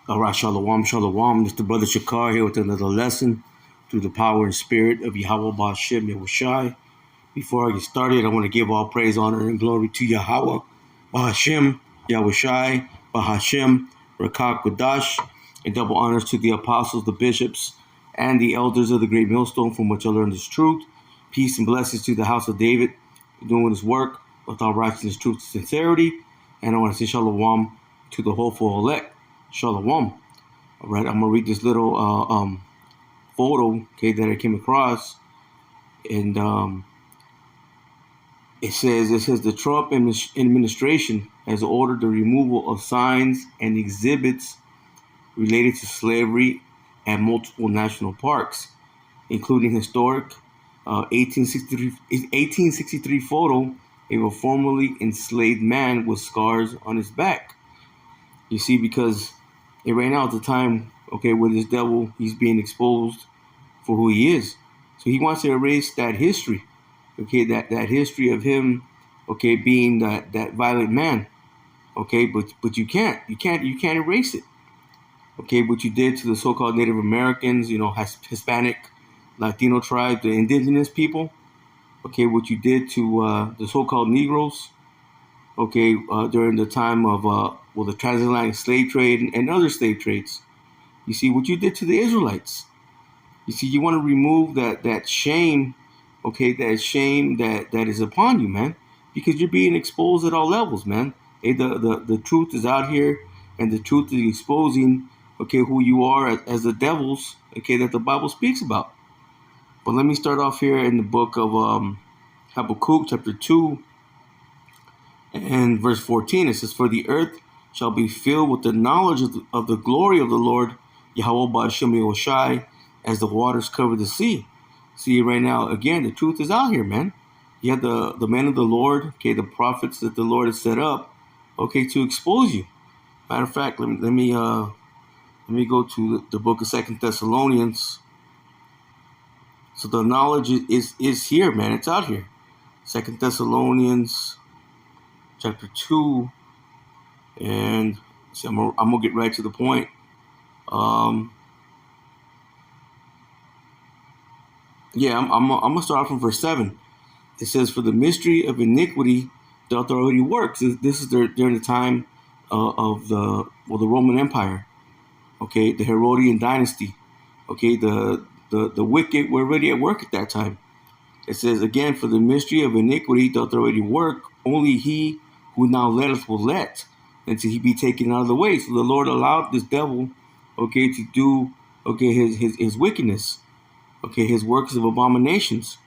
All right, shalom, shalom. This is the brother Shakar here with another lesson through the power and spirit of Yahweh Ba'ashem Yahushai. Before I get started, I want to give all praise, honor, and glory to Yahweh Ba'ashem Yahushai Ba'ashem Rakak Kodash, and double honors to the apostles, the bishops, and the elders of the great millstone from which I learned this truth. Peace and blessings to the house of David, doing his work with all righteousness, truth, and sincerity. And I want to say shalom to the hopeful elect. Shalom. All right, I'm gonna read this little photo, okay, that I came across, and it says the Trump administration has ordered the removal of signs and exhibits related to slavery at multiple national parks, including historic 1863 photo of a formerly enslaved man with scars on his back. You see, because right now at the time, okay, with this devil, he's being exposed for who he is. So he wants to erase that history, okay, that history of him, okay, being that violent man, okay, but you can't erase it, okay. What you did to the so-called Native Americans, Hispanic, Latino tribe, the indigenous people, okay, what you did to the so-called Negroes, okay, during the time of the transatlantic slave trade and other slave trades. You see what you did to the Israelites. You see, you want to remove that shame, okay, that shame that is upon you, man, because you're being exposed at all levels, man. Hey, the truth is out here, and the truth is exposing, okay, who you are as the devils, okay, that the Bible speaks about. But let me start off here in the book of Habakkuk, chapter 2, and verse 14. It says, "For the earth shall be filled with the knowledge of the glory of the Lord, Yahweh Ba'ashem Yahushai, as the waters cover the sea." See, right now, again, the truth is out here, man. You have the men of the Lord, okay, the prophets that the Lord has set up, okay, to expose you. Matter of fact, let me go to the book of 2 Thessalonians. So the knowledge is here, man. It's out here. 2 Thessalonians chapter 2, and see, I'm gonna get right to the point. I'm gonna start off from verse 7. It says, "For the mystery of iniquity doth already work." This is during the time of the Roman Empire, okay, the Herodian dynasty, okay, the wicked were already at work at that time. It says again, "For the mystery of iniquity doth already work, only he who now letteth will let, until he be taken out of the way." So the Lord allowed this devil, okay, to do, okay, his wickedness, okay, his works of abominations.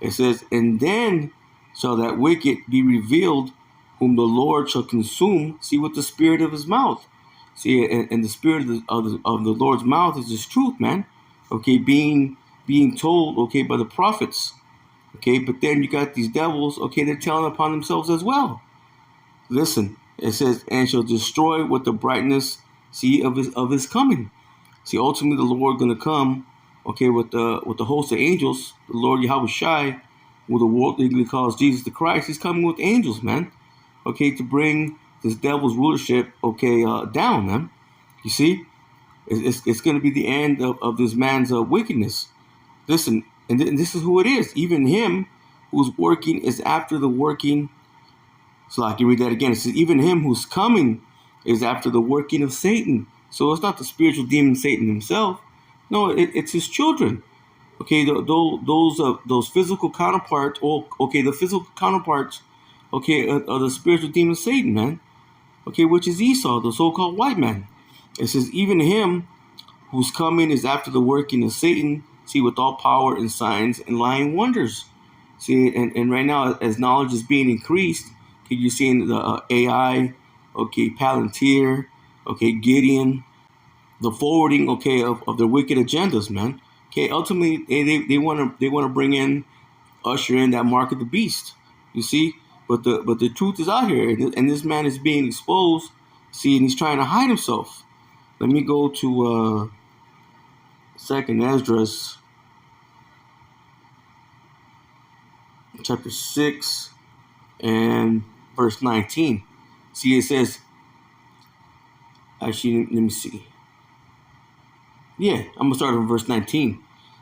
It says, "And then shall that wicked be revealed, whom the Lord shall consume." See, with the spirit of his mouth. See, and the spirit of the Lord's mouth is his truth, man. Okay, being told, okay, by the prophets. Okay, but then you got these devils, okay, they're telling upon themselves as well. Listen, it says, "And shall destroy with the brightness, see, of his coming." See, ultimately the Lord gonna come, okay, with the host of angels, the Lord Yahushai, who the world legally calls Jesus the Christ. He's coming with angels, man, okay, to bring this devil's rulership, okay, down, man. You see, it's gonna be the end of this man's wickedness. Listen, and this is who it is. Even him who's working is after the working. So I can read that again. It says, "Even him who's coming is after the working of Satan." So it's not the spiritual demon Satan himself. No, it's his children. Okay, those physical counterparts, or okay, the physical counterparts, okay, of the spiritual demon Satan, man. Okay, which is Esau, the so-called white man. It says, "Even him whose coming is after the working of Satan, see, with all power and signs and lying wonders." See, and right now, as knowledge is being increased, okay, you're seeing the AI, okay, Palantir, okay, Gideon, the forwarding, okay, of their wicked agendas, man. Okay, ultimately, they want to bring in, usher in that mark of the beast. You see, but the truth is out here, and this man is being exposed. See, and he's trying to hide himself. Let me go to 2nd Esdras, chapter 6, and verse 19. See, it says, actually, let me see. Yeah, I'm gonna start on verse 19,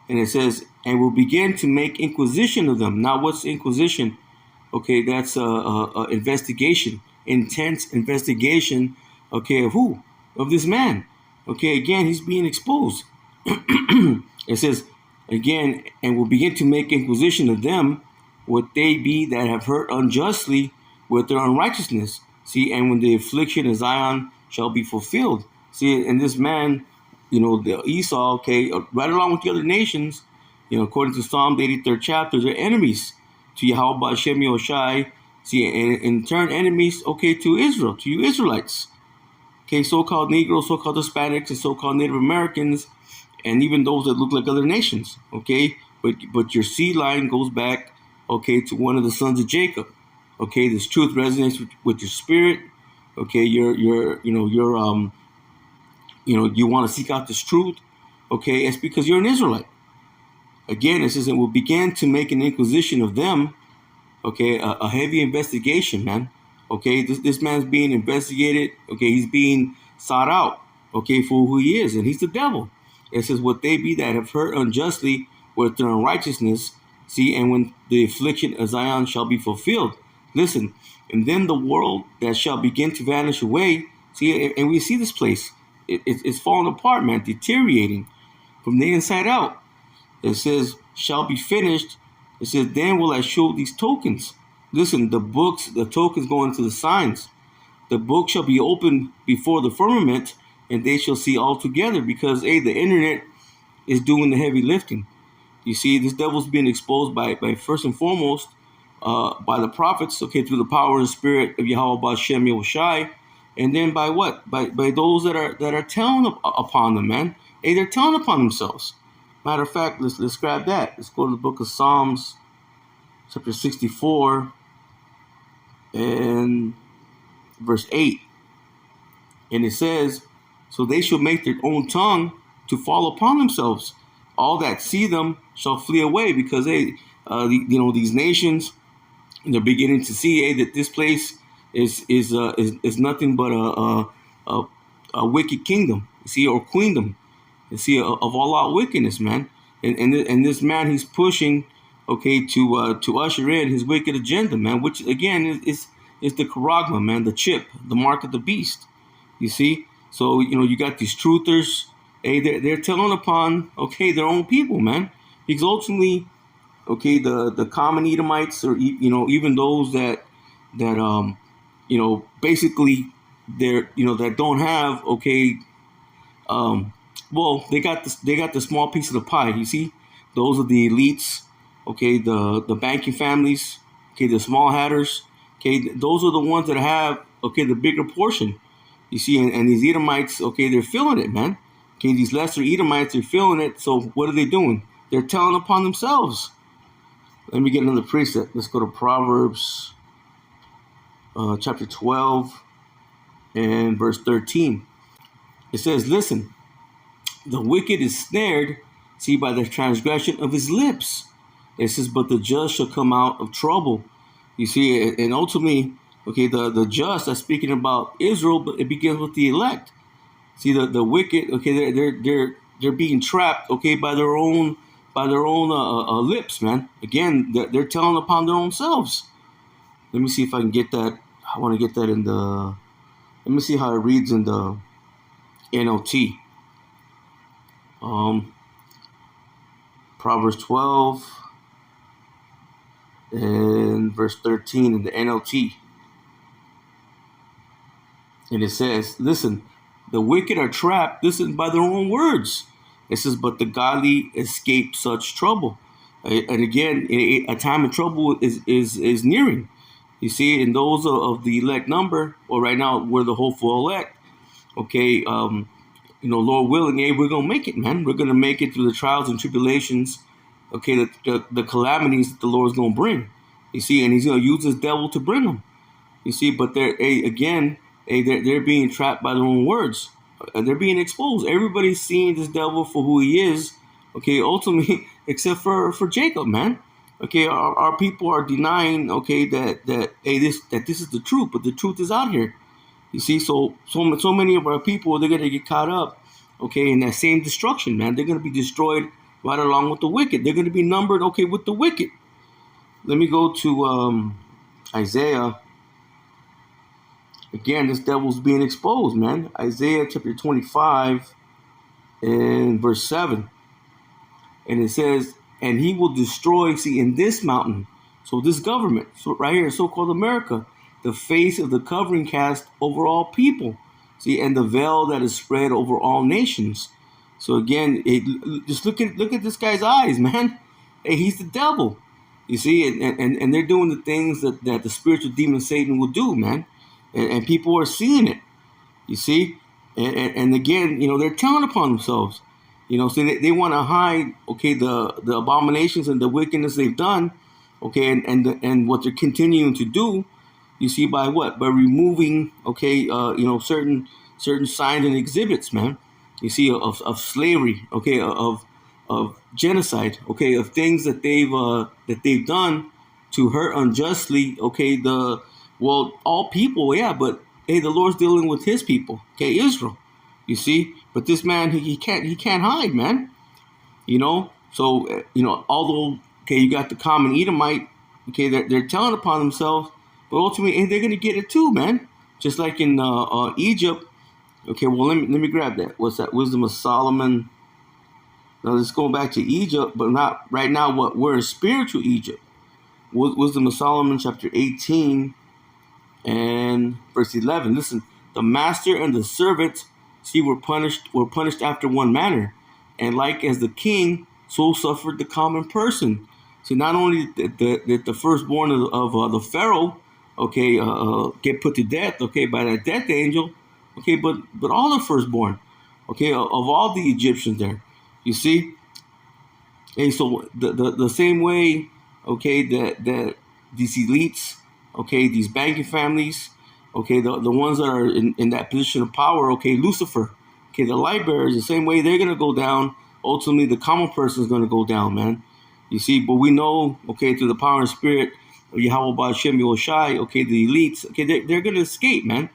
and it says, "And will begin to make inquisition of them." Now, what's inquisition? Okay, that's a investigation, intense investigation. Okay, of who? Of this man. Okay, again, he's being exposed. It says again, and will begin to make inquisition of them, what they be that have hurt unjustly with their unrighteousness. See, and when the affliction of Zion shall be fulfilled. See, and this man, the Esau, okay, right along with the other nations, according to Psalm 83rd chapter, they're enemies to Yahweh Hashem Yoshai. See, and in turn, enemies, okay, to Israel, to you Israelites. Okay, so-called Negroes, so-called Hispanics, and so-called Native Americans, and even those that look like other nations. Okay, but your seed line goes back, okay, to one of the sons of Jacob. Okay, this truth resonates with your spirit. Okay, you want to seek out this truth. Okay, it's because you're an Israelite. Again, it says it will begin to make an inquisition of them. Okay, a heavy investigation, man. Okay, this man's being investigated. Okay, he's being sought out. Okay, for who he is, and he's the devil. It says, "What they be that have hurt unjustly with their unrighteousness." See, and when the affliction of Zion shall be fulfilled. Listen, and then the world that shall begin to vanish away. See, and we see this place. It's falling apart, man, deteriorating from the inside out. It says, "Shall be finished." It says, "Then will I show these tokens." Listen, the tokens go into the signs. The book shall be opened before the firmament, and they shall see all together, because, the internet is doing the heavy lifting. You see, this devil's being exposed by first and foremost, by the prophets, okay, through the power and spirit of Yahweh Hashem Yoshai, and then by what? By those that are telling upon them, man. They're telling upon themselves. Matter of fact, let's grab that. Let's go to the book of Psalms, chapter 64, and verse 8. And it says, "So they shall make their own tongue to fall upon themselves. All that see them shall flee away," because these nations, they're beginning to see, that this place is nothing but a wicked kingdom, you see, or queendom, you see, of all out wickedness, man. And this man, he's pushing, okay, to usher in his wicked agenda, man, which again is the charagma, man, the chip, the mark of the beast. You see, so you got these truthers. They're telling upon, okay, their own people, man, because ultimately, okay, the common Edomites, or even those that basically they're that don't have, okay, well, they got the small piece of the pie. You see, those are the elites, okay, the banking families, okay, the small hatters, okay, those are the ones that have, okay, the bigger portion. You see, and these Edomites, okay, they're feeling it, man. Okay, these lesser Edomites, they're feeling it. So what are they doing? They're telling upon themselves. Let me get another precept. Let's go to Proverbs chapter 12 and verse 13. It says, "Listen, the wicked is snared, see, by the transgression of his lips." It says, "But the just shall come out of trouble." You see, and ultimately, okay, the just, that's speaking about Israel, but it begins with the elect. See, the wicked, okay, they're being trapped, okay, by their own lips, man. Again, they're telling upon their own selves. Let me see if I can get that. I want to get that in the. Let me see how it reads in the NLT. Proverbs 12 and verse 13 in the NLT. And it says, "Listen, the wicked are trapped," listen, "by their own words." It says, "But the godly escape such trouble." And again, a time of trouble is nearing. You see, in those of the elect number, or right now we're the hopeful elect. Okay, Lord willing, we're gonna make it, man. We're gonna make it through the trials and tribulations. Okay, the calamities that the Lord's gonna bring. You see, and He's gonna use this devil to bring them. You see, but they're being trapped by their own words. They're being exposed. Everybody's seeing this devil for who he is. Okay, ultimately, except for Jacob, man. Okay, our people are denying, okay, that this is the truth, but the truth is out here. You see, so many of our people, they're gonna get caught up, okay, in that same destruction, man. They're going to be destroyed right along with the wicked. They're going to be numbered, okay, with the wicked. Let me go to Isaiah. Again, this devil's being exposed, man. Isaiah chapter 25 and verse 7. And it says, and he will destroy, see, in this mountain, so this government, so right here, so-called America, the face of the covering cast over all people, see, and the veil that is spread over all nations. So again, just look at this guy's eyes, man. Hey, he's the devil, you see, and they're doing the things that the spiritual demon Satan will do, man, and people are seeing it, you see, and again, they're telling upon themselves. So they want to hide, okay, the abominations and the wickedness they've done, okay, and what they're continuing to do. You see, by what? By removing, okay, certain signs and exhibits, man. You see, of slavery, okay, of genocide, okay, of things that they've done to hurt unjustly, okay, all people, yeah, but hey, the Lord's dealing with His people, okay, Israel. You see, but this man, he can't hide, man. So although, okay, you got the common Edomite, okay, they're telling upon themselves, but ultimately they're gonna get it too, man. Just like in Egypt. Okay, well let me grab that. What's that? Wisdom of Solomon. Now let's go back to Egypt, but not right now. What we're in spiritual Egypt. Wisdom of Solomon, chapter 18 and verse 11. Listen, the master and the servants, see, were punished after one manner, and like as the king, so suffered the common person. So not only did the firstborn of the Pharaoh, okay, get put to death, okay, by that death angel, okay, but all the firstborn, okay, of all the Egyptians there, you see. Hey, so the same way, okay, that these elites, okay, these banking families, okay, the ones that are in that position of power, okay, Lucifer, okay, the light bearers, the same way they're going to go down, ultimately the common person is going to go down, man. You see, but we know, okay, through the power and spirit of Yahweh Ba'Shem Yoshai, okay, the elites, okay, they're going to escape, man.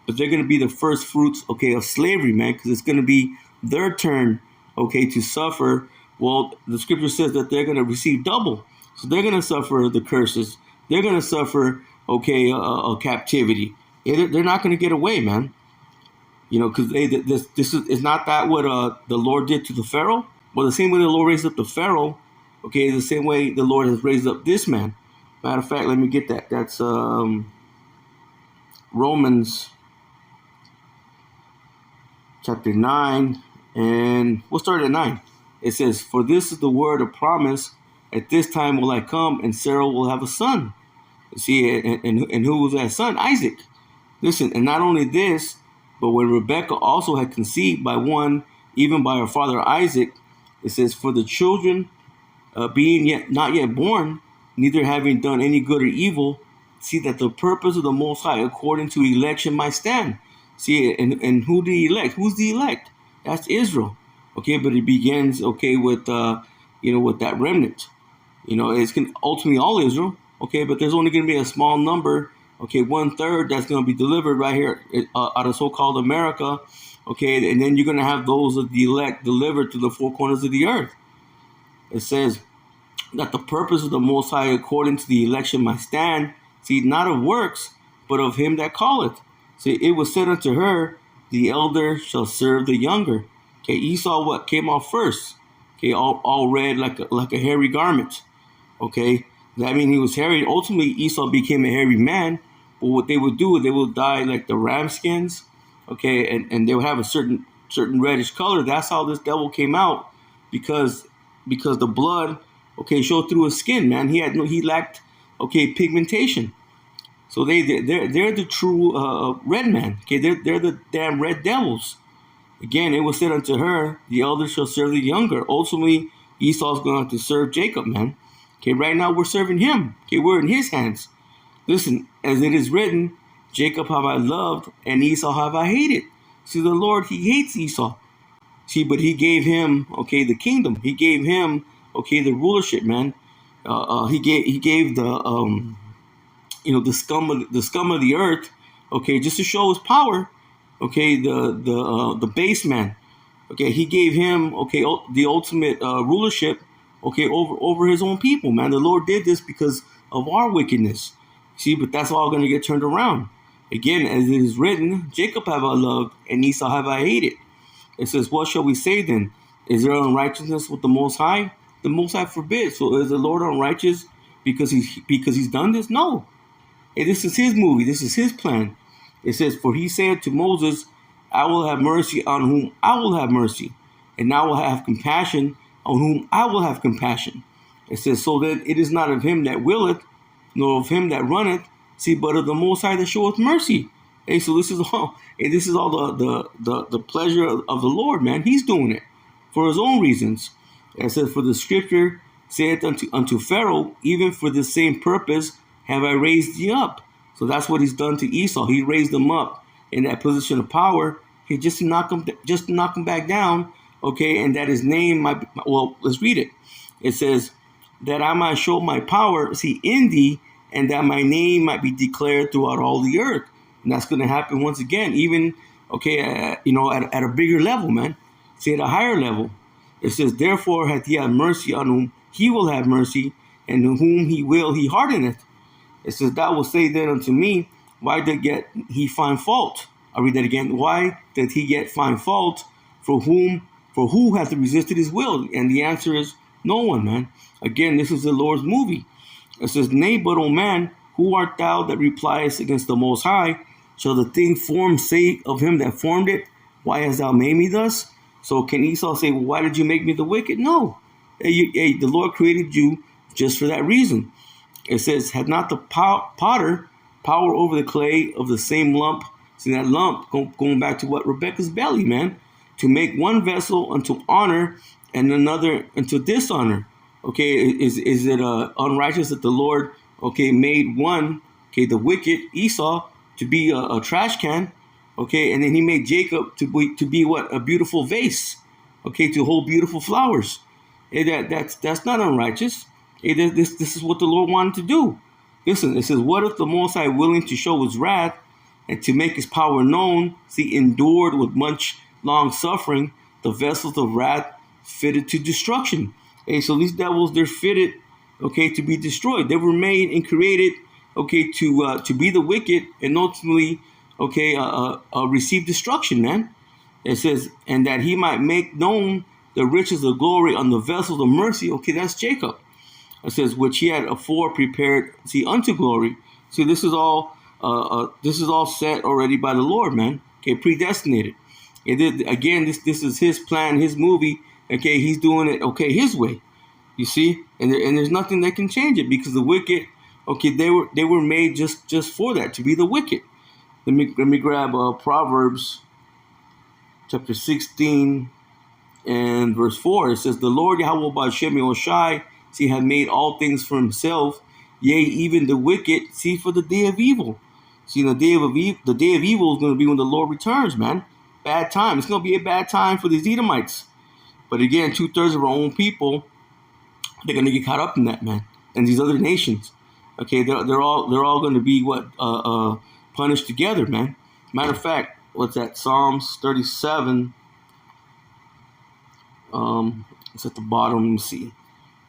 But they're going to be the first fruits, okay, of slavery, man, because it's going to be their turn, okay, to suffer. Well, the scripture says that they're going to receive double. So they're going to suffer the curses. They're going to suffer, okay, a captivity. They're not going to get away, man. Because this is not that what the Lord did to the Pharaoh? Well, the same way the Lord raised up the Pharaoh, okay, the same way the Lord has raised up this man. Matter of fact, let me get that. That's Romans chapter 9, and we'll start at 9. It says, for this is the word of promise, at this time will I come, and Sarah will have a son. You see, and who was that son? Isaac. Listen, and not only this, but when Rebekah also had conceived by one, even by her father Isaac, it says, for the children being not yet born, neither having done any good or evil, see that the purpose of the Most High according to election might stand. See, and who did he elect? Who's the elect? That's Israel. Okay, but it begins, okay, with with that remnant. It's ultimately all Israel. Okay, but there's only going to be a small number. Okay, 1/3 that's going to be delivered right here out of so-called America. Okay, and then you're going to have those of the elect delivered to the four corners of the earth. It says that the purpose of the Most High according to the election might stand. See, not of works, but of him that calleth. See, it was said unto her, the elder shall serve the younger. Okay, Esau what came off first? Okay, all red like a hairy garment. Okay, that means he was hairy. Ultimately, Esau became a hairy man. But what they would do, they would dye like the ram skins. Okay, and they would have a certain reddish color. That's how this devil came out, because the blood, okay, showed through his skin. Man, he lacked, okay, pigmentation. So they're the true red man. Okay, they're the damn red devils. Again, it was said unto her, the elder shall serve the younger. Ultimately, Esau's going to have to serve Jacob, man. Okay, right now we're serving him. Okay, we're in his hands. Listen, as it is written, Jacob have I loved, and Esau have I hated. See, the Lord, he hates Esau. See, but he gave him, okay, the kingdom. He gave him, okay, the rulership, man. He gave the the scum of the earth, okay, just to show his power, okay, the base man, Okay, he gave him, okay, the ultimate rulership, okay, over his own people, man. The Lord did this because of our wickedness. See, but that's all going to get turned around. Again, as it is written, Jacob have I loved, and Esau have I hated. It says, what shall we say then? Is there unrighteousness with the Most High? The Most High forbid. So is the Lord unrighteous because he's done this? No. Hey, this is his movie. This is his plan. It says, for he said to Moses, I will have mercy on whom I will have mercy, and I will have compassion on whom I will have compassion. It says, so that it is not of him that willeth, nor of him that runneth, see, but of the Most High that showeth mercy. Hey, so this is all. Hey, this is all the pleasure of the Lord, man. He's doing it for his own reasons. It says, for the scripture saith unto Pharaoh, even for the same purpose have I raised thee up. So that's what he's done to Esau. He raised him up in that position of power. He just to knock him back down. Okay, and that his name might be, well, let's read it. It says, that I might show my power, see, in thee, and that my name might be declared throughout all the earth. And that's going to happen once again, even, okay, at a bigger level, man. See, at a higher level. It says, therefore hath he had mercy on whom he will have mercy, and on whom he will he hardeneth. It says, thou wilt say then unto me, why did yet he find fault? I'll read that again. Why did he yet find fault? For who hath resisted his will? And the answer is no one, man. Again, this is the Lord's movie. It says, nay, but, O man, who art thou that repliest against the Most High? Shall the thing formed say of him that formed it, why hast thou made me thus? So can Esau say, well, why did you make me the wicked? No. The Lord created you just for that reason. It says, had not the potter power over the clay of the same lump? See, that lump, going back to what? Rebekah's belly, man. To make one vessel unto honor and another unto dishonor. Okay, is it unrighteous that the Lord, okay, made one, okay, the wicked Esau, to be a trash can, okay, and then he made Jacob to be what? A beautiful vase, okay, to hold beautiful flowers. That's not unrighteous. This is what the Lord wanted to do. Listen, it says, what if the Most High, willing to show his wrath and to make his power known, see, endured with much long suffering the vessels of wrath fitted to destruction. Okay, so these devils, they're fitted, okay, to be destroyed. They were made and created, okay, to be the wicked and ultimately, okay, receive destruction, man. It says, and that he might make known the riches of glory on the vessels of mercy. Okay, that's Jacob. It says, which he had afore prepared, see, unto glory. See, this is all set already by the Lord, man. Okay, predestinated. Again, this is his plan, his movie. Okay, he's doing it, okay, his way. You see, and there's nothing that can change it because the wicked, okay, they were made just for that, to be the wicked. Let me grab Proverbs chapter 16 and verse 4. It says, the Lord Yahweh Ba'Shem Yoshai, see, had made all things for himself, yea, even the wicked, see, for the day of evil. See, the day of evil is going to be when the Lord returns, man. Bad time. It's going to be a bad time for these Edomites. But again, 2/3 of our own people, they're going to get caught up in that, man. And these other nations, okay, they're all going to be punished together, man. Matter of fact, what's that? Psalms 37. It's at the bottom. Let me see.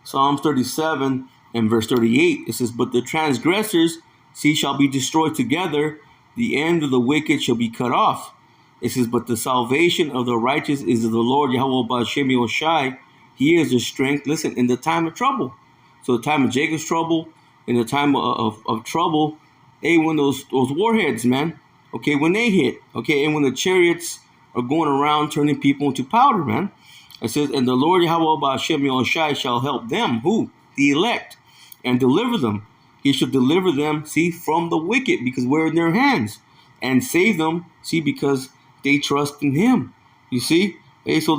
Psalms 37 and verse 38. It says, but the transgressors, see, shall be destroyed together. The end of the wicked shall be cut off. It says, but the salvation of the righteous is of the Lord Yahweh Ba'Shem Yoshai. He is their strength. Listen, in the time of trouble. So the time of Jacob's trouble, in the time of trouble, hey, when those warheads, man, okay, when they hit, okay, and when the chariots are going around turning people into powder, man. It says, and the Lord Yahweh Ba'Shem Yoshai shall help them, who? The elect, and deliver them. He shall deliver them, see, from the wicked, because we're in their hands, and save them, see, because they trust in him. You see? Hey, so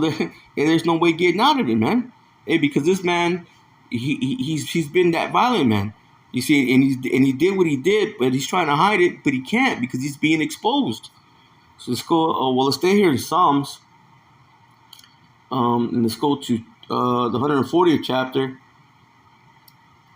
there's no way getting out of it, man. Hey, because this man, he's been that violent, man. You see, and he did what he did, but he's trying to hide it, but he can't because he's being exposed. So let's go. Let's stay here in Psalms. And let's go to the 140th chapter,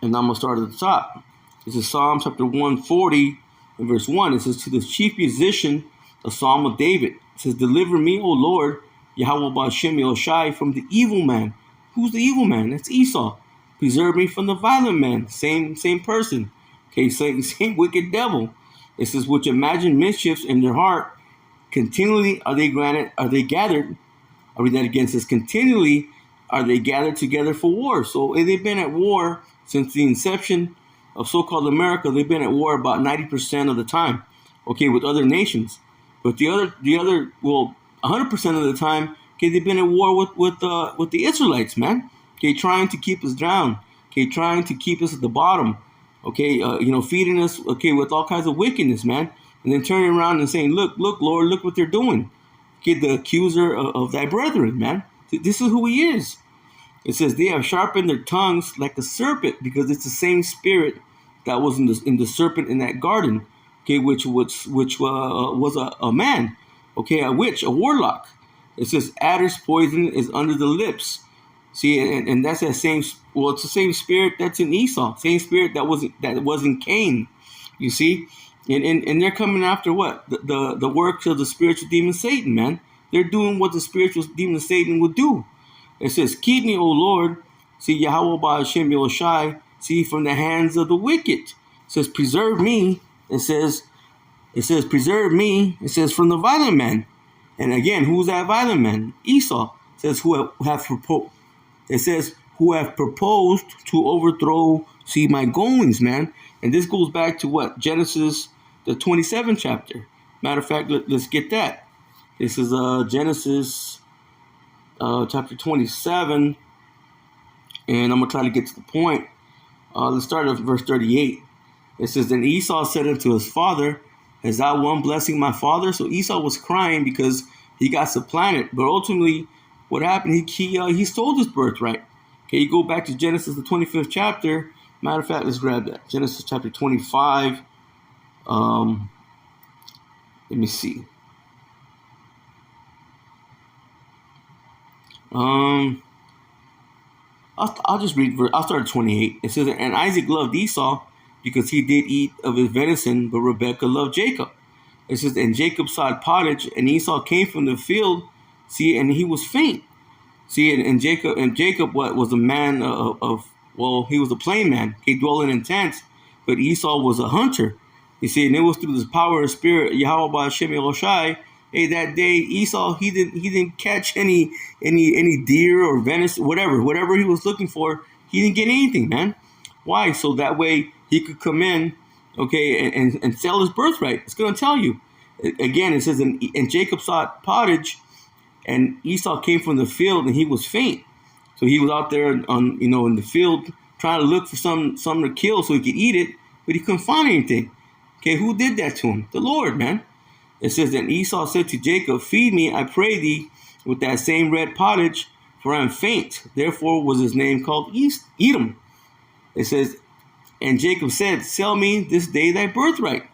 and I'm gonna start at the top. This is Psalm chapter 140 and verse 1. It says, to the chief musician, a psalm of David. It says, deliver me, O Lord, Yahweh Ba'Shem Yahushai from the evil man. Who's the evil man? That's Esau. Preserve me from the violent man. Same person. Okay, same wicked devil. It says, which imagine mischiefs in their heart, continually are they gathered. I read that again. It says, continually are they gathered together for war. So they've been at war since the inception of so-called America. They've been at war about 90% of the time, okay, with other nations. But the other, 100% of the time, okay, they've been at war with the Israelites, man. Okay, trying to keep us down. Okay, trying to keep us at the bottom. Okay, feeding us, okay, with all kinds of wickedness, man. And then turning around and saying, look, Lord, look what they're doing. Okay, the accuser of thy brethren, man. This is who he is. It says they have sharpened their tongues like a serpent, because it's the same spirit that was in the serpent in that garden. Okay, which was a man. Okay, a witch, a warlock. It says adder's poison is under the lips. See, and that's that same. Well, it's the same spirit that's in Esau, same spirit that was in Cain. You see, and they're coming after what the works of the spiritual demon Satan, man. They're doing what the spiritual demon Satan would do. It says, "Keep me, O Lord." See, Yahweh Ba'Shem Yahushai. See, from the hands of the wicked. It says, "Preserve me." It says, "Preserve me." It says, "From the violent man." And again, who's that violent man? Esau. It says, who have proposed. It says, who have proposed to overthrow, see, my goings, man. And this goes back to what? Genesis, the 27th chapter. Matter of fact, let's get that. This is Genesis chapter 27. And I'm going to try to get to the point. Let's start at verse 38. It says, then Esau said unto his father, has thou won blessing my father? So Esau was crying because he got supplanted. But ultimately, what happened? He stole his birthright. Okay, you go back to Genesis, the 25th chapter. Matter of fact, let's grab that. Genesis chapter 25. Let me see. I'll just read. I'll start at 28. It says, and Isaac loved Esau because he did eat of his venison, but Rebekah loved Jacob. It says, and Jacob sought pottage, and Esau came from the field. See, and he was faint. See, and Jacob, what was a man he was a plain man. He dwelling in tents, but Esau was a hunter. You see, and it was through the power of spirit, Yahweh Ba'Shem Yahushai. Hey, that day Esau he didn't catch any deer or venison, whatever he was looking for. He didn't get anything, man. Why? So that way he could come in, okay, and sell his birthright. It's going to tell you. Again, it says, and Jacob sought pottage, and Esau came from the field, and he was faint. So he was out there in the field trying to look for something to kill so he could eat it, but he couldn't find anything. Okay, who did that to him? The Lord, man. It says, that Esau said to Jacob, feed me, I pray thee, with that same red pottage, for I am faint. Therefore was his name called Edom. It says, and Jacob said, sell me this day thy birthright.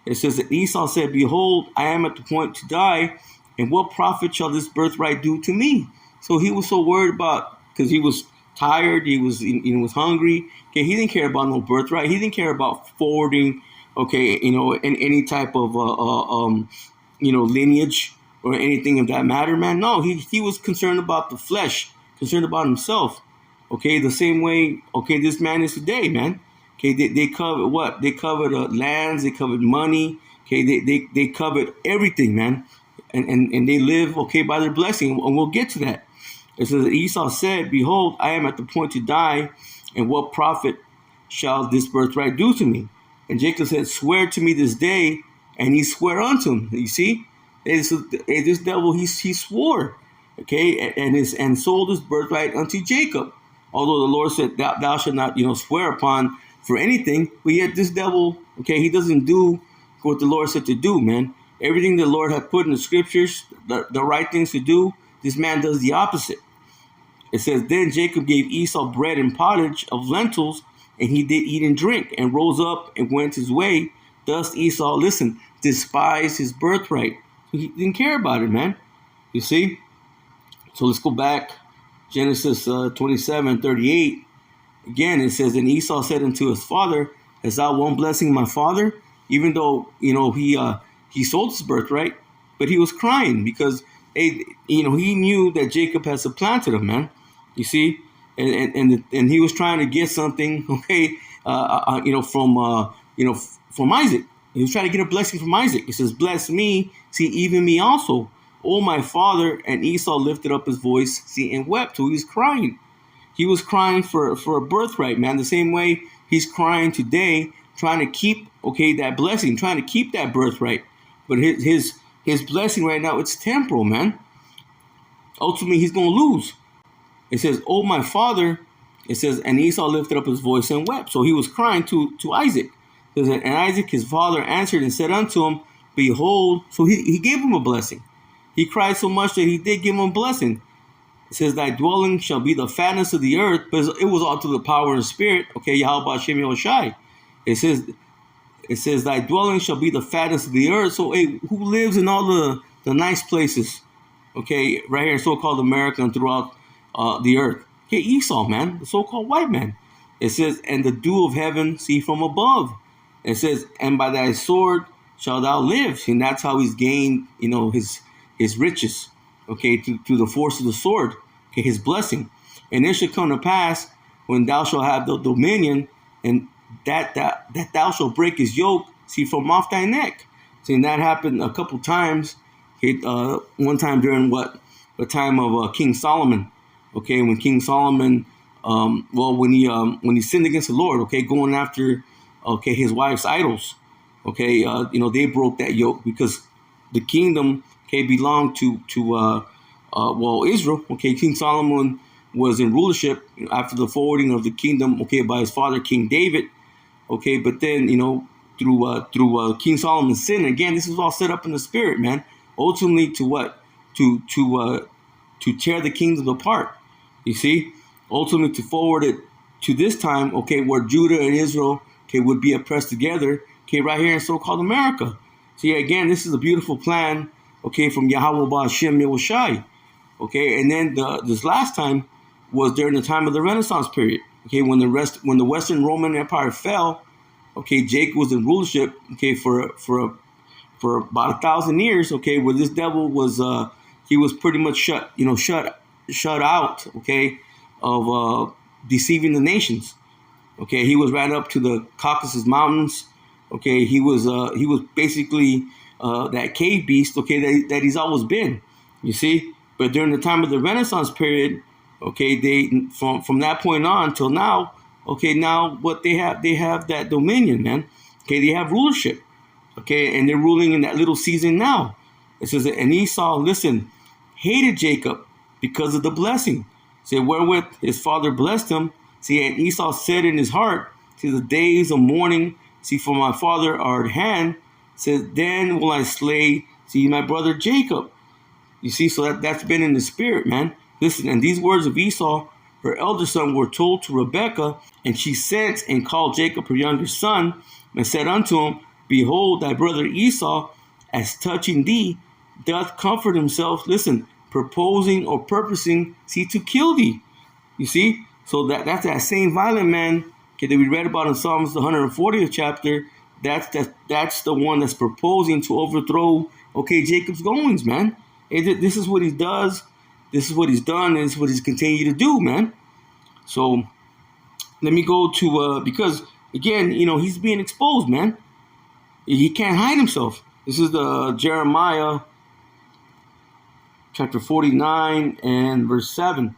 It says that Esau said, behold, I am at the point to die, and what profit shall this birthright do to me? So he was so worried about, because he was tired, he was hungry. Okay, he didn't care about no birthright. He didn't care about forwarding, okay, in any type of lineage or anything of that matter, man. No, he was concerned about the flesh, concerned about himself. Okay, the same way, okay, this man is today, man. Okay, they covered what? They covered lands, they covered money. Okay, they covered everything, man. And they live, okay, by their blessing. And we'll get to that. It says that Esau said, behold, I am at the point to die, and what profit shall this birthright do to me? And Jacob said, swear to me this day, and he swore unto him. You see? This devil, he swore, okay, and sold his birthright unto Jacob. Although the Lord said, thou shalt not, swear upon for anything, but yet this devil, okay, he doesn't do what the Lord said to do, man. Everything the Lord had put in the scriptures, the right things to do, this man does the opposite. It says, then Jacob gave Esau bread and pottage of lentils, and he did eat and drink, and rose up and went his way. Thus Esau, listen, despised his birthright. He didn't care about it, man. You see? So let's go back. Genesis 27:38. Again, it says, and Esau said unto his father, hast thou won blessing my father? Even though, he sold his birthright, but he was crying because he knew that Jacob had supplanted him, man. You see, and he was trying to get something, okay, from Isaac. He was trying to get a blessing from Isaac. He says, "Bless me, see, even me also, oh my father." And Esau lifted up his voice, see, and wept. So he was crying. He was crying for a birthright, man. The same way he's crying today, trying to keep, okay, that blessing, trying to keep that birthright. But his blessing right now, it's temporal, man. Ultimately, he's going to lose. It says, "Oh, my father," it says, "and Esau lifted up his voice and wept." So he was crying to Isaac. It says, "And Isaac, his father, answered and said unto him, Behold," so he gave him a blessing. He cried so much that he did give him a blessing. It says, "Thy dwelling shall be the fatness of the earth," but it was all through the power and spirit. Okay, Yahweh Hashem Yahushai. It says, "Thy dwelling shall be the fatness of the earth." So, hey, who lives in all the nice places? Okay, right here in so-called America and throughout the earth. Okay, Esau, man, the so-called white man. It says, "And the dew of heaven, see, from above." It says, "And by thy sword shalt thou live." And that's how he's gained, his riches. Okay, through the force of the sword. Okay, his blessing. "And it shall come to pass when thou shalt have the dominion, and that thou shalt break his yoke, see, from off thy neck." See, and that happened a couple times. Okay, one time during the time of King Solomon. Okay, when King Solomon, when he sinned against the Lord. Okay, going after, okay, his wife's idols. Okay, they broke that yoke because the kingdom, okay, belonged to Israel. Okay, King Solomon was in rulership after the forwarding of the kingdom, okay, by his father King David. Okay, but then through King Solomon's sin, again, this was all set up in the spirit, man. Ultimately, to what? To tear the kingdom apart. You see, ultimately to forward it to this time, okay, where Judah and Israel, okay, would be oppressed together. Okay, right here in so-called America. So yeah, again, this is a beautiful plan, okay, from Yahweh Ba'Shem Yahushai. Okay, and then this last time was during the time of the Renaissance period. Okay, when the Western Roman Empire fell, okay, Jacob was in rulership, okay, for about 1,000 years. Okay, where this devil was, he was pretty much shut out. Okay, of deceiving the nations. Okay, he was right up to the Caucasus Mountains. Okay, he was basically that cave beast. Okay, that he's always been. You see, but during the time of the Renaissance period, okay, they from that point on till now, okay, now what they have that dominion, man. Okay, they have rulership. Okay, and they're ruling in that little season now. It says, "And Esau, listen, hated Jacob because of the blessing. Say, wherewith his father blessed him. See, and Esau said in his heart, see, the days of mourning, see, for my father are at hand. Says, then will I slay, see, my brother Jacob." You see, so that's been in the spirit, man. Listen, and these words of Esau, her elder son, were told to Rebekah, and she sent and called Jacob, her younger son, and said unto him, "Behold, thy brother Esau, as touching thee, doth comfort himself," listen, "proposing or purposing, see, to kill thee." You see? So that's that same violent man, okay, that we read about in Psalms, the 140th chapter. That's the one that's proposing to overthrow, okay, Jacob's goings, man. This is what he does. This is what he's done, and this is what he's continued to do, man. So let me go to, because, again, he's being exposed, man. He can't hide himself. This is the Jeremiah chapter 49 and verse 7.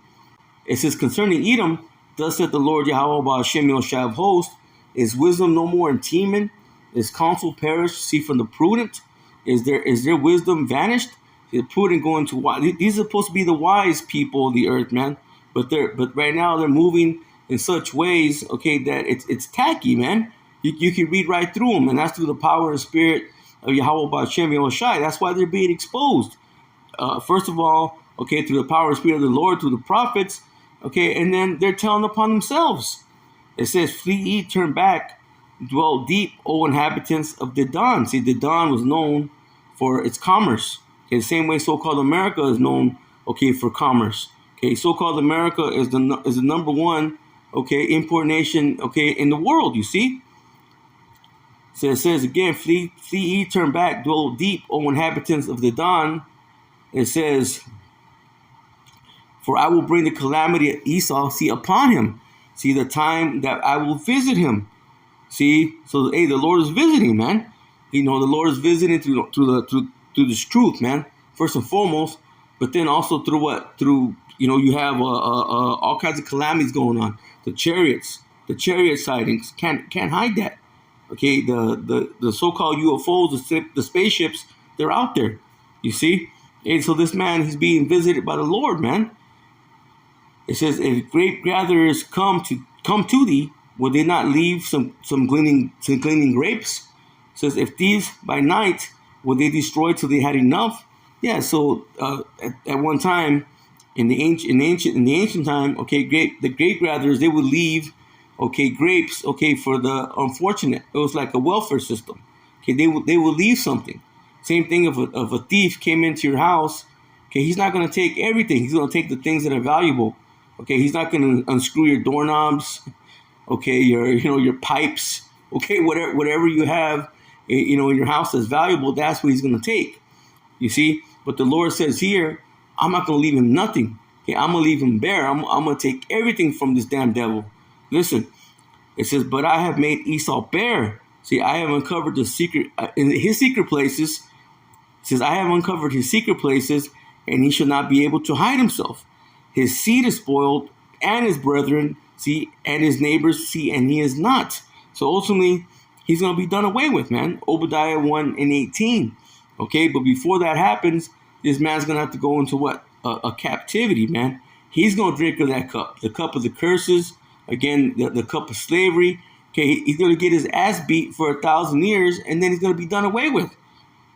It says, "Concerning Edom, thus saith the Lord Yahweh Ba'Shem Yahushai of hosts, is wisdom no more in Teman? Is counsel perished, see, from the prudent? Is their wisdom vanished? The prudent going to wise." These are supposed to be the wise people of the earth, man. But right now they're moving in such ways, okay, that it's tacky, man. You can read right through them, and that's through the power and spirit of Yahweh Ba'Shem Yahushai. That's why they're being exposed. First of all, okay, through the power and spirit of the Lord, through the prophets, okay, and then they're telling upon themselves. It says, "Flee ye, turn back, dwell deep, O inhabitants of Dedan." See, Dedan was known for its commerce. Okay, the same way so-called America is known, okay, for commerce. Okay, so-called America is the number one, okay, import nation, okay, in the world. You see. So it says again, "Flee ye, turn back, dwell deep, O inhabitants of Dedan." It says, for I will bring the calamity of Esau, see, upon him. See, the time that I will visit him. See, so hey, the Lord is visiting, man. The Lord is visiting through this truth, man. First and foremost, but then also through what? Through you have all kinds of calamities going on. The chariot sightings can't hide that. Okay, the so-called UFOs, the spaceships, they're out there. You see, and so this man, he's being visited by the Lord, man. It says, if great gatherers come to thee, will they not leave some gleaning grapes? It says, if thieves by night, will they destroy till they had enough? Yeah. So at one time, in the ancient time, okay, the grape gatherers, they would leave, okay, grapes, okay, for the unfortunate. It was like a welfare system. Okay, they would leave something. Same thing if a thief came into your house. Okay, he's not going to take everything. He's going to take the things that are valuable. Okay, he's not going to unscrew your doorknobs. Okay, your pipes. Okay, whatever you have, in your house that's valuable, that's what he's going to take. You see, but the Lord says here, I'm not going to leave him nothing. Okay, I'm going to leave him bare. I'm going to take everything from this damn devil. Listen, it says, but I have made Esau bare. See, I have uncovered the secret in his secret places. It says, I have uncovered his secret places, and he shall not be able to hide himself. His seed is spoiled, and his brethren, see, and his neighbors, see, and he is not. So ultimately, he's going to be done away with, man. Obadiah 1:18. Okay, but before that happens, this man's going to have to go into what? A captivity, man. He's going to drink of that cup, the cup of the curses, again, the cup of slavery. Okay, he's going to get his ass beat for 1,000 years, and then he's going to be done away with.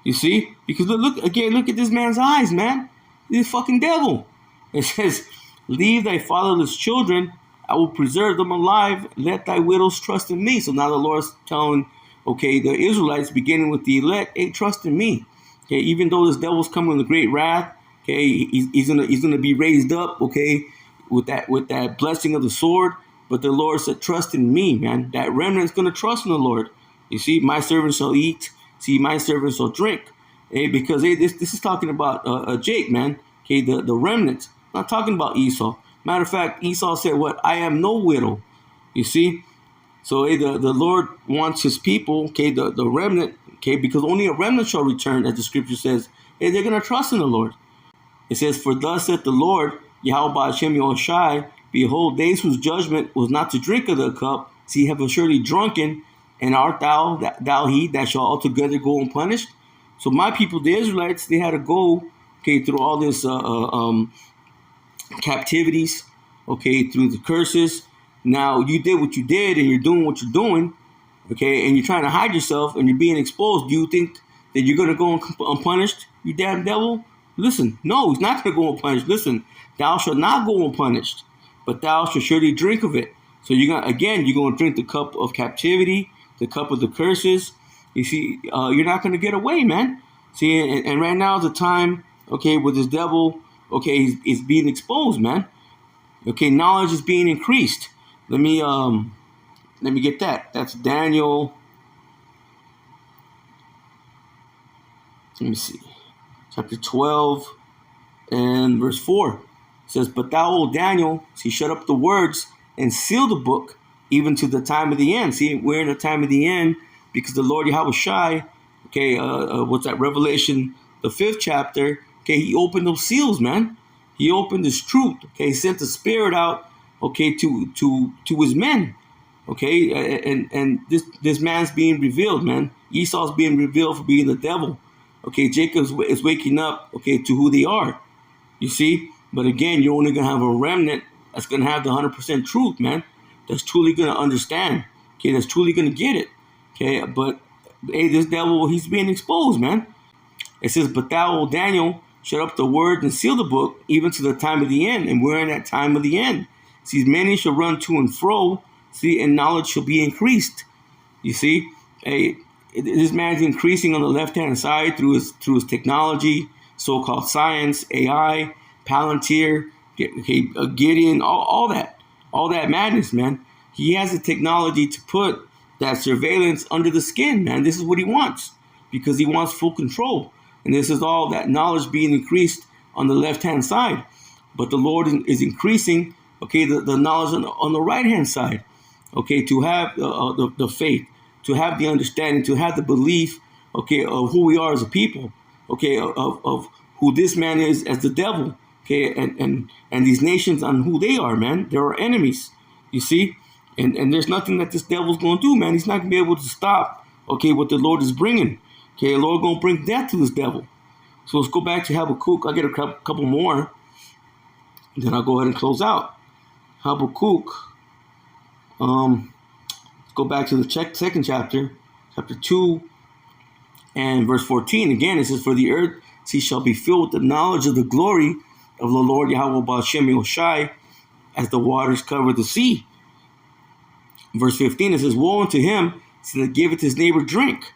You see? Because look at this man's eyes, man. This fucking devil. It says, leave thy fatherless children, I will preserve them alive, let thy widows trust in me. So now the Lord's telling, okay, the Israelites, beginning with the elect, hey, trust in me. Okay, even though this devil's coming with great wrath, okay, he's gonna be raised up, okay, with that blessing of the sword. But the Lord said, trust in me, man. That remnant's gonna trust in the Lord. You see, my servants shall eat, see, my servants shall drink. Hey, because this is talking about Jake, man. Okay, the remnant. Not talking about Esau. Matter of fact, Esau said, what? I am no widow. You see? So the Lord wants his people, okay, the remnant, okay, because only a remnant shall return, as the scripture says. Hey, they're going to trust in the Lord. It says, for thus saith the Lord, Yahweh Ba'ashem Yahushai, behold, days whose judgment was not to drink of the cup, see, have surely drunken, and art thou he that shall altogether go unpunished? So my people, the Israelites, they had to go, okay, through all this captivities, okay, through the curses. Now you did what you did, and you're doing what you're doing, okay, and you're trying to hide yourself, and you're being exposed. Do you think that you're going to go unpunished, you damn devil? Listen, no, he's not going to go unpunished. Listen, thou shalt not go unpunished, but thou shalt surely drink of it. So you're going to drink the cup of captivity, the cup of the curses. You see, you're not going to get away, man. See, and right now is the time, okay, with this devil, okay, he's being exposed, man. Okay, knowledge is being increased. Let me get that. That's Daniel. Let me see. Chapter 12 and verse 4. It says, but thou, O Daniel, see, shut up the words and seal the book, even to the time of the end. See, we're in the time of the end because the Lord Yahweh Shai, okay, what's that, Revelation, the 5th chapter, okay, he opened those seals, man. He opened his truth, okay, he sent the spirit out, okay, to his men, okay, and this man's being revealed, man. Esau's being revealed for being the devil, okay. Jacob is waking up, okay, to who they are, you see. But again, you're only going to have a remnant that's going to have the 100% truth, man, that's truly going to understand, okay, that's truly going to get it, okay. But hey, this devil, he's being exposed, man. It says, but thou, O Daniel, shut up the word and seal the book, even to the time of the end. And we're in that time of the end. See, many shall run to and fro, see, and knowledge shall be increased. You see, hey, this man's increasing on the left-hand side through his technology, so-called science, AI, Palantir, okay, Gideon, all that madness, man. He has the technology to put that surveillance under the skin, man. This is what he wants, because he wants full control. And this is all that knowledge being increased, on the left-hand side. But the Lord is increasing, okay, the knowledge on the right-hand side, okay, to have the faith, to have the understanding, to have the belief, okay, of who we are as a people, okay, of who this man is as the devil, okay, and these nations on who they are, man. They're our enemies, you see, and there's nothing that this devil's going to do, man. He's not going to be able to stop, okay, what the Lord is bringing. Okay, the Lord going to bring death to this devil. So let's go back to Habakkuk. I'll get a couple more, then I'll go ahead and close out. Habakkuk, let's go back to the second chapter, chapter 2, and verse 14. Again, it says, for the earth, she shall be filled with the knowledge of the glory of the Lord Yahweh Ba'ashem Yoshai, as the waters cover the sea. Verse 15, it says, woe unto him that giveth his neighbor drink.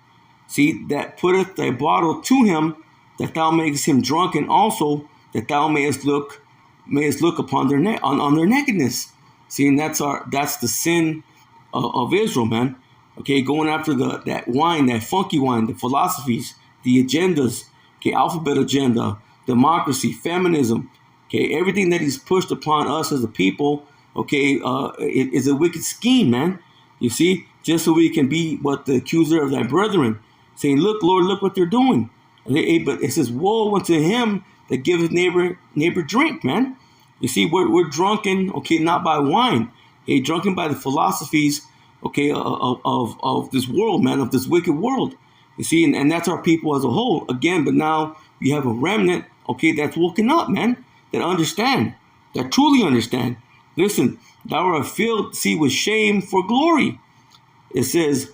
See, that putteth thy bottle to him, that thou makest him drunken also, that thou mayest look upon their on their nakedness. See, and that's the sin of Israel, man. Okay, going after that wine, that funky wine, the philosophies, the agendas, okay, alphabet agenda, democracy, feminism, okay, everything that he's pushed upon us as a people, okay, it is a wicked scheme, man. You see, just so we can be what the accuser of thy brethren, saying, look, Lord, look what they're doing. But it says, woe unto him that giveth neighbor drink, man. You see, we're drunken, okay, not by wine, okay, drunken by the philosophies, okay, of this world, man, of this wicked world. You see, and that's our people as a whole. Again, but now we have a remnant, okay, that's woken up, man, that understand, that truly understand. Listen, thou art filled, see, with shame for glory. It says,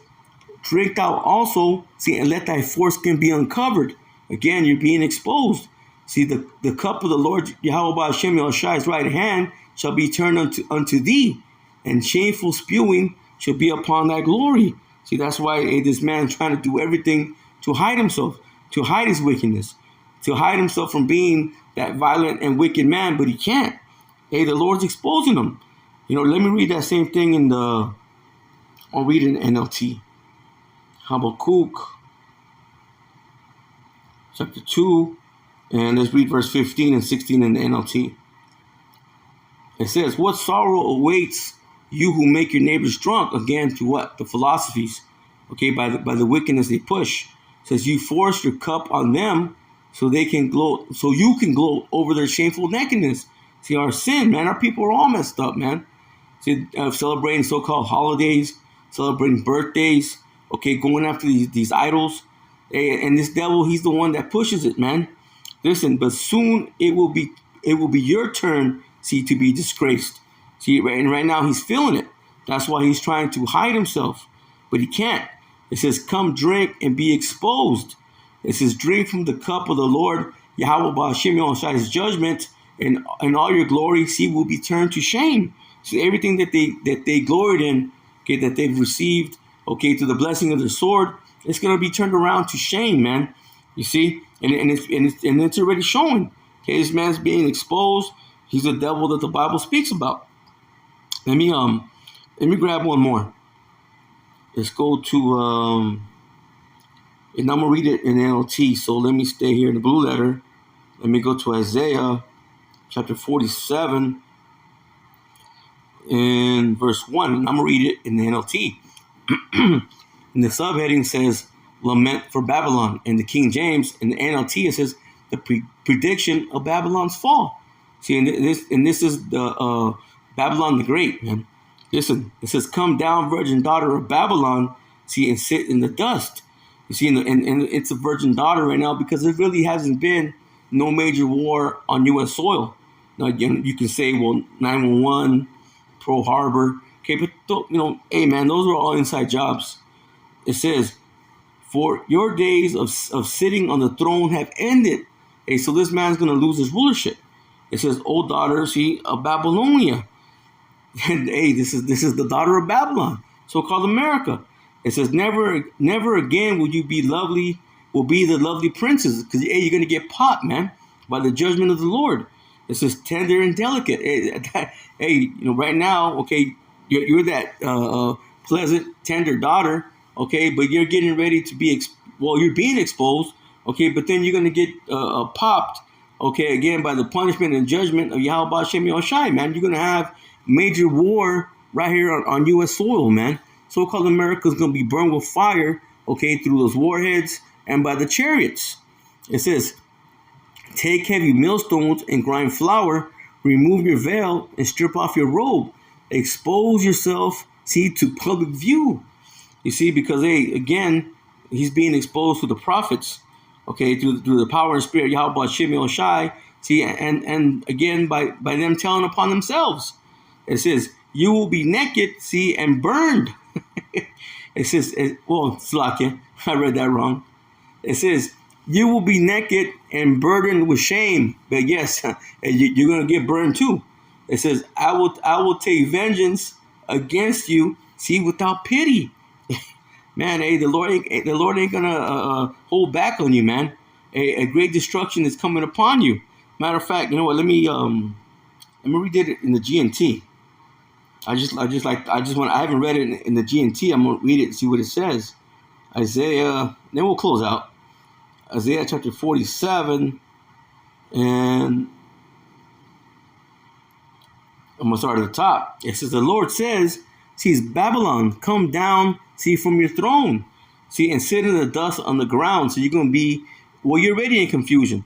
drink thou also, see, and let thy foreskin be uncovered. Again, you're being exposed. See, the cup of the Lord Yahweh Ba'ashem Yoshai's right hand shall be turned unto thee, and shameful spewing shall be upon thy glory. See, that's why this man trying to do everything to hide himself, to hide his wickedness, to hide himself from being that violent and wicked man, but he can't. Hey, the Lord's exposing him. You know, let me read that same thing I'll read in NLT. Habakkuk, chapter 2, and let's read verse 15 and 16 in the NLT. It says, what sorrow awaits you who make your neighbors drunk? Again, to what? The philosophies, okay, by the wickedness they push. It says, you force your cup on them so they can gloat, so you can gloat over their shameful nakedness. See, our sin, man, our people are all messed up, man. See, celebrating so-called holidays, celebrating birthdays, okay, going after these idols. And this devil, he's the one that pushes it, man. Listen, but soon it will be your turn, see, to be disgraced. See, and right now he's feeling it. That's why he's trying to hide himself, but he can't. It says, come drink and be exposed. It says, drink from the cup of the Lord Yahweh Ba'ashem Yoshai's judgment, and all your glory, see, will be turned to shame. So everything that they gloried in, okay, that they've received, okay, to the blessing of their sword, it's gonna be turned around to shame, man. You see, and it's already showing. Okay, this man's being exposed. He's a devil that the Bible speaks about. Let me grab one more. Let's go to and I'm gonna read it in NLT. So let me stay here in the blue letter. Let me go to Isaiah chapter 47 and verse 1. And I'm gonna read it in the NLT. And the subheading says, lament for Babylon. In the King James, in the NLT, it says the prediction of Babylon's fall. See, and this is the Babylon the Great, man. Listen, it says, come down, virgin daughter of Babylon, see, and sit in the dust. You see, and it's a virgin daughter right now because there really hasn't been no major war on U.S. soil. Now, again, you can say, well, 911, Pearl Harbor, okay, but, hey, man, those are all inside jobs. It says, for your days of sitting on the throne have ended. Hey, so this man's going to lose his rulership. It says, O daughter, see, of Babylonia. And hey, this is the daughter of Babylon, so-called America. It says, never again will you be lovely, will be the lovely princess, because hey, you're going to get popped, man, by the judgment of the Lord. It says tender and delicate. Hey, right now, okay, you're that pleasant, tender daughter, okay, but you're getting ready to be, you're being exposed, okay, but then you're going to get popped Okay, again, by the punishment and judgment of Yahweh Hashem Yahushai, man. You're going to have major war right here on U.S. soil, man. So-called America is going to be burned with fire, okay, through those warheads and by the chariots. It says, take heavy millstones and grind flour, remove your veil and strip off your robe. Expose yourself, see, to public view. You see, because, hey, again, he's being exposed to the prophets, okay, through the power and spirit of Yahweh Hashem Yahushai, see, and again, by them telling upon themselves. It says, you will be naked, see, and burned. It says, well, Slakia, I read that wrong. It says, you will be naked and burdened with shame. But yes, you're going to get burned too. It says, I will take vengeance against you, see, without pity. Man, hey, the Lord ain't gonna hold back on you, man. A great destruction is coming upon you. Matter of fact, you know what? Let me read it in the GNT. I haven't read it in the GNT. I'm gonna read it and see what it says. Isaiah. Then we'll close out. Isaiah chapter 47, and I'm gonna start at the top. It says, the Lord says, "See, Babylon, come down, see, from your throne, see, and sit in the dust on the ground." So you're gonna be, well, you're already in confusion,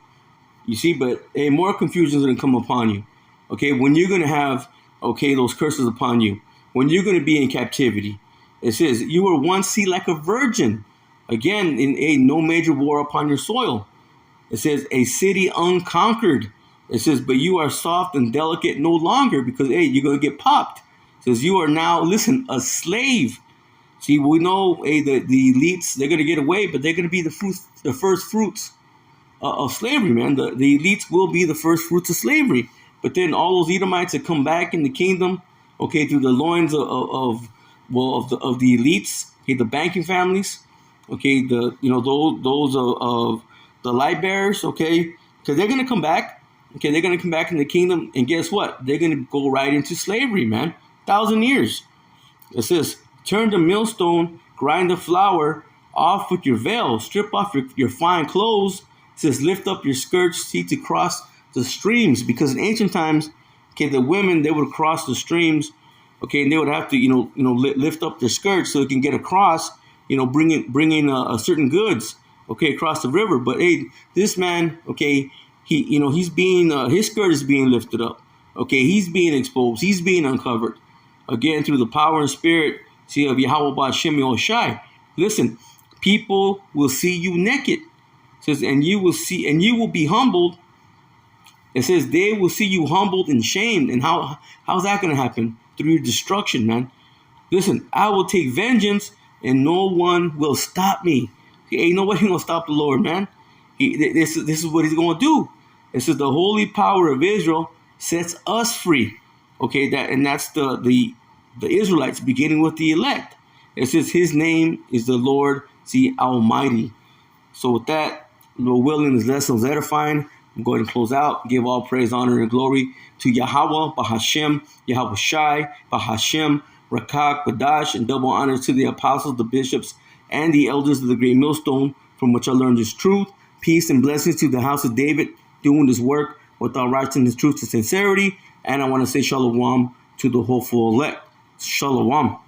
you see, but more confusion is gonna come upon you. Okay, when you're gonna have, okay, those curses upon you, when you're gonna be in captivity. It says, you were once, see, like a virgin. Again, in no major war upon your soil. It says, a city unconquered. It says, but you are soft and delicate no longer, because, hey, you're going to get popped. It says, you are now, listen, a slave. See, we know, hey, the elites, they're going to get away, but they're going to be the first fruits of slavery, man. The elites will be the first fruits of slavery. But then all those Edomites that come back in the kingdom, okay, through the loins of the elites, okay, the banking families, okay, those of the light bearers, okay, because they're gonna come back, okay, they're gonna come back in the kingdom, and guess what? They're gonna go right into slavery, man. 1,000 years. It says, turn the millstone, grind the flour off with your veil, strip off your fine clothes. It says, lift up your skirts, see, to cross the streams, because in ancient times, okay, the women, they would cross the streams, okay, and they would have to, lift up their skirts so they can get across. Bringing certain goods, okay, across the river. But hey, this man, okay, he's being, his skirt is being lifted up. Okay, he's being exposed. He's being uncovered. Again, through the power and spirit, see, of Yahweh Hashem Yahushai. Listen, people will see you naked. It says, and you will be humbled. It says, they will see you humbled and shamed. And how's that going to happen? Through your destruction, man. Listen, I will take vengeance, and no one will stop me. Ain't nobody gonna stop the Lord, man. This is what he's gonna do. It says the holy power of Israel sets us free. Okay, that's the Israelites, beginning with the elect. It says his name is the Lord, see, Almighty. So with that, Lord willing, this lesson was edifying. I'm going to close out. Give all praise, honor, and glory to Yahweh, Bahashem, Yahweh Shai, Bahashem, Rakak, Badash, and double honors to the apostles, the bishops, and the elders of the great millstone, from which I learned this truth. Peace and blessings to the house of David, doing this work with all righteousness, truth, and sincerity. And I want to say shalom to the hopeful elect. Shalom.